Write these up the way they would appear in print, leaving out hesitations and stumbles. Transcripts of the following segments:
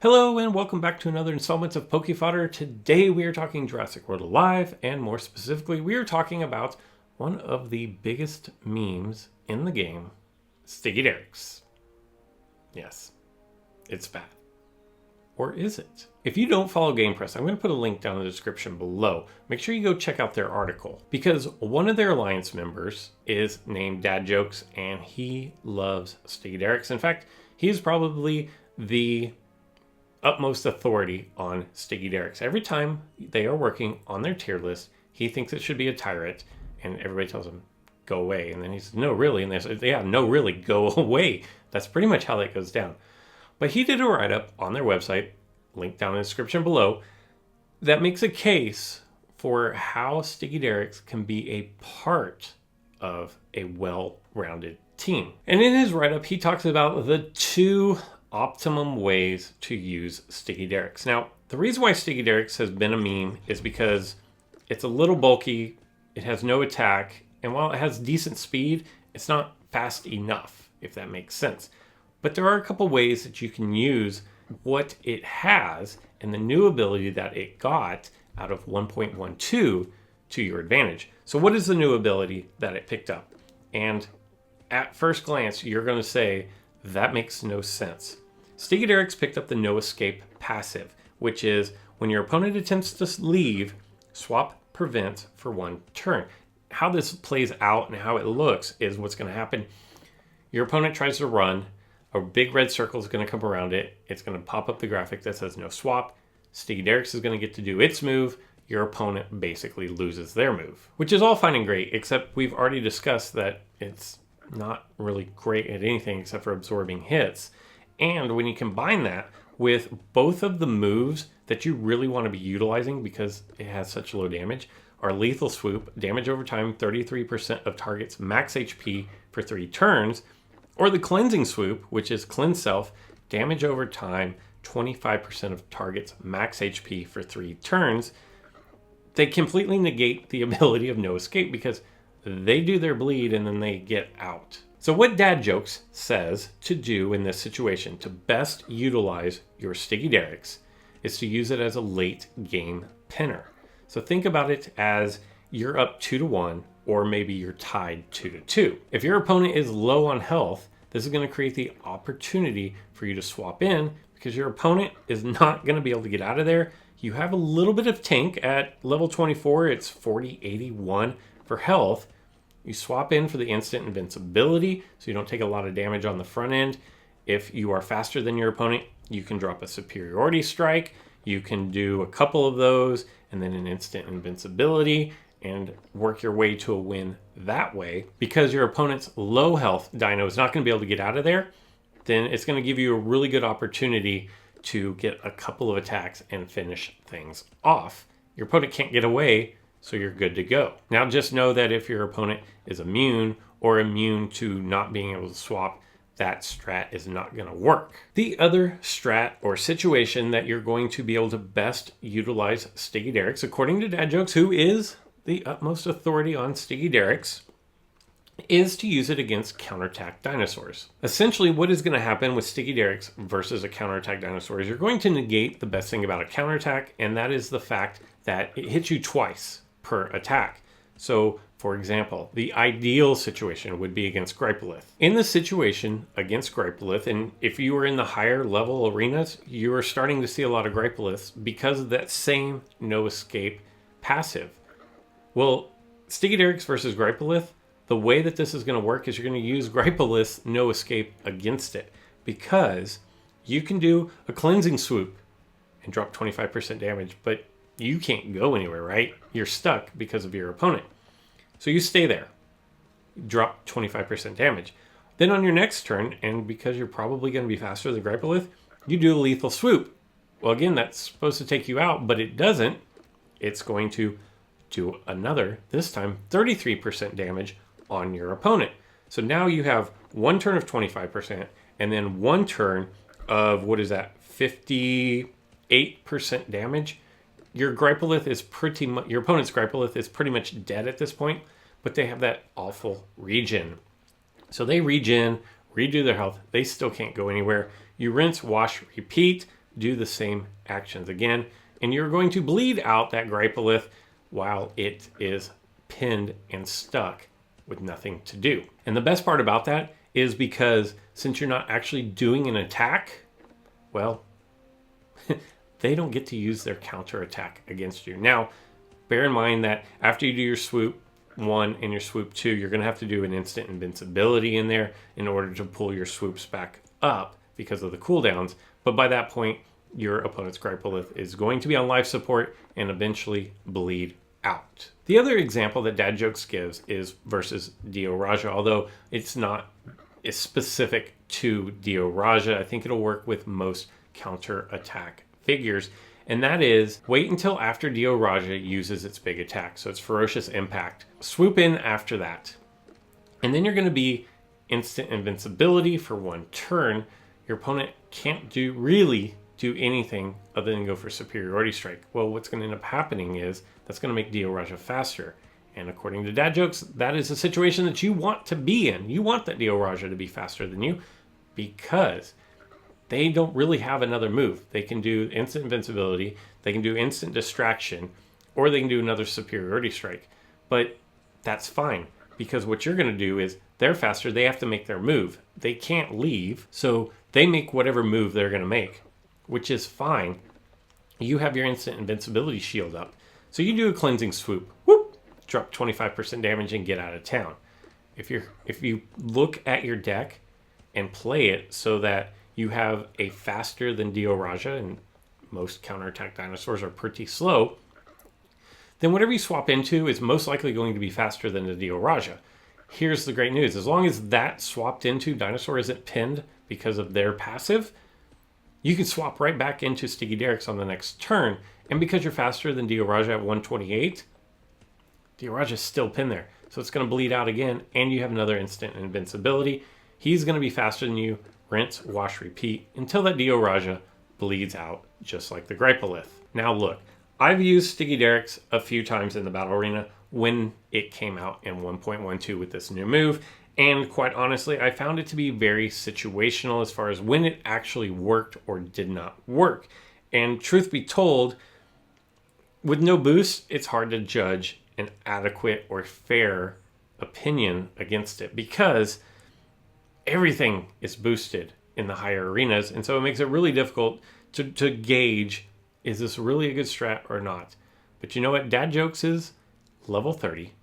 Hello and welcome back to another installment of Fodder. Today we are talking Jurassic World Alive, and more specifically we are talking about one of the biggest memes in the game, Stygidaryx. Yes, it's bad. Or is it? If you don't follow GamePress, I'm going to put a link down in the description below. Make sure you go check out their article, because one of their alliance members is named Dadjokes, and he loves Stygidaryx. In fact, he's probably the utmost authority on Stygidaryx. Every time they are working on their tier list, he thinks it should be a tyrant, and everybody tells him, go away. And then he says, no, really? And they say, yeah, no, really, go away. That's pretty much how that goes down. But he did a write-up on their website, link down in the description below, that makes a case for how Stygidaryx can be a part of a well-rounded team. And in his write-up, he talks about the two optimum ways to use Stygidaryx. Now, the reason why Stygidaryx has been a meme is because it's a little bulky, it has no attack, and while it has decent speed, it's not fast enough, if that makes sense. But there are a couple ways that you can use what it has and the new ability that it got out of 1.12 to your advantage. So what is the new ability that it picked up? And at first glance, you're going to say, that makes no sense. Stygidaryx picked up the no escape passive, which is when your opponent attempts to leave, swap prevent for one turn. How this plays out and how it looks is what's going to happen. Your opponent tries to run, a big red circle is going to come around it. It's going to pop up the graphic that says no swap. Stygidaryx is going to get to do its move. Your opponent basically loses their move, which is all fine and great, except we've already discussed that it's not really great at anything except for absorbing hits. And when you combine that with both of the moves that you really want to be utilizing because it has such low damage, are lethal swoop, damage over time 33% of target's max HP for 3 turns, or the cleansing swoop, which is cleanse self, damage over time 25% of target's max HP for 3 turns. They completely negate the ability of no escape because they do their bleed and then they get out. So what Dadjokes says to do in this situation to best utilize your Stygidaryx is to use it as a late game pinner. So think about it as you're up 2-1, or maybe you're tied 2-2. If your opponent is low on health, this is going to create the opportunity for you to swap in because your opponent is not going to be able to get out of there. You have a little bit of tank at level 24. It's 40-81 for health. You swap in for the instant invincibility, so you don't take a lot of damage on the front end. If you are faster than your opponent, you can drop a superiority strike. You can do a couple of those and then an instant invincibility and work your way to a win that way. Because your opponent's low health dino is not going to be able to get out of there, then it's going to give you a really good opportunity to get a couple of attacks and finish things off. Your opponent can't get away, so you're good to go. Now just know that if your opponent is immune or immune to not being able to swap, that strat is not going to work. The other strat or situation that you're going to be able to best utilize Stygidaryx, according to Dadjokes, who is the utmost authority on Stygidaryx, is to use it against counterattack dinosaurs. Essentially, what is going to happen with Stygidaryx versus a counterattack dinosaur is you're going to negate the best thing about a counterattack, and that is the fact that it hits you twice per attack. So, for example, the ideal situation would be against Gripelith. In this situation against Gripelith, and if you are in the higher level arenas, you are starting to see a lot of Gripeliths because of that same no escape passive. Well, Stygidaryx versus Gripelith, the way that this is going to work is you're going to use Gripelith's no escape against it because you can do a cleansing swoop and drop 25% damage, but you can't go anywhere, right? You're stuck because of your opponent. So you stay there, drop 25% damage. Then on your next turn, and because you're probably going to be faster than Gripelith, you do a lethal swoop. Well, again, that's supposed to take you out, but it doesn't. It's going to do another, this time 33% damage on your opponent. So now you have one turn of 25% and then one turn of, what is that, 58% damage. Your Gripelith is pretty much, your opponent's Gripelith is pretty much dead at this point, but they have that awful regen. So they regen, redo their health. They still can't go anywhere. You rinse, wash, repeat. do the same actions again, and you're going to bleed out that Gripelith while it is pinned and stuck with nothing to do. And the best part about that is because since you're not actually doing an attack, well, they don't get to use their counter attack against you. Now, bear in mind that after you do your swoop 1 and your swoop 2, you're going to have to do an instant invincibility in there in order to pull your swoops back up because of the cooldowns. But by that point, your opponent's Gripelith is going to be on life support and eventually bleed out. The other example that Dadjokes gives is versus Dio Raja, although it's not specific to Dio Raja. I think it'll work with most counter attack figures, and that is wait until after Dio Raja uses its big attack, so it's Ferocious Impact. Swoop in after that, and then you're going to be instant invincibility for 1 turn. Your opponent can't really do anything other than go for Superiority Strike. Well, what's going to end up happening is that's going to make Dio Raja faster. And according to Dadjokes, that is a situation that you want to be in. You want that Dio Raja to be faster than you because they don't really have another move. They can do instant invincibility, they can do instant distraction, or they can do another Superiority Strike. But that's fine because what you're going to do is they're faster, they have to make their move. They can't leave, so they make whatever move they're going to make, which is fine. You have your instant invincibility shield up. So you do a cleansing swoop, whoop, drop 25% damage and get out of town. If you look at your deck and play it so that you have a faster than Dio Raja, and most counterattack dinosaurs are pretty slow, then whatever you swap into is most likely going to be faster than the Dio Raja. Here's the great news. As long as that swapped into dinosaur isn't pinned because of their passive, you can swap right back into Stygidaryx on the next turn. And because you're faster than Dio Raja at 128, Dio Raja's still pinned there. So it's going to bleed out again, and you have another instant invincibility. He's going to be faster than you. Rinse, wash, repeat until that Dio Raja bleeds out, just like the Gripelith. Now look, I've used Stygidaryx a few times in the battle arena when it came out in 1.12 with this new move, and quite honestly, I found it to be very situational as far as when it actually worked or did not work. And truth be told, with no boost, it's hard to judge an adequate or fair opinion against it because everything is boosted in the higher arenas, and so it makes it really difficult to gauge, is this really a good strat or not? But you know what? Dadjokes is level 30,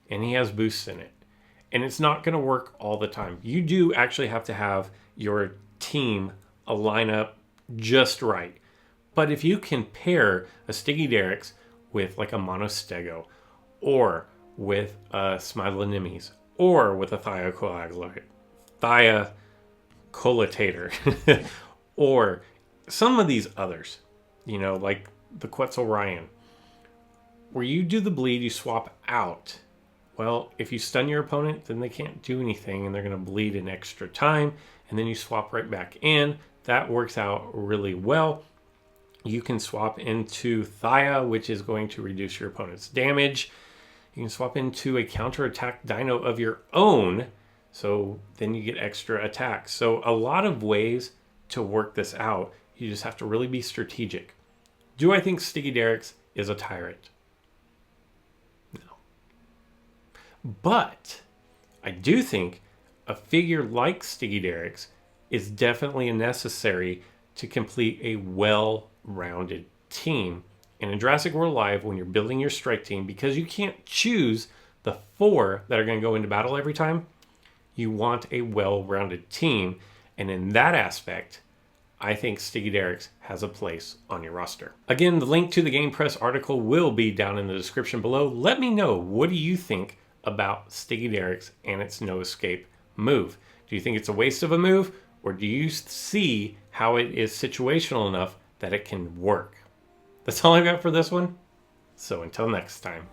and he has boosts in it. And it's not going to work all the time. You do actually have to have your team align up just right. But if you can pair a Stygidaryx with like a Monostego, or with a Smilonimes, or with a Thiocolitator, or some of these others, like the Quetzalryan, where you do the bleed, you swap out. Well, if you stun your opponent, then they can't do anything, and they're going to bleed in extra time, and then you swap right back in. That works out really well. You can swap into Thia, which is going to reduce your opponent's damage. You can swap into a counterattack dino of your own, so then you get extra attacks. So a lot of ways to work this out. You just have to really be strategic. Do I think Stygidaryx is a tyrant? No. But I do think a figure like Stygidaryx is definitely necessary to complete a well-rounded team. And in Jurassic World Alive, when you're building your strike team, because you can't choose the 4 that are going to go into battle every time, you want a well-rounded team. And in that aspect, I think Stygidaryx has a place on your roster. Again, the link to the GamePress article will be down in the description below. Let me know, what do you think about Stygidaryx and its no escape move? Do you think it's a waste of a move, or do you see how it is situational enough that it can work? That's all I got for this one. So until next time.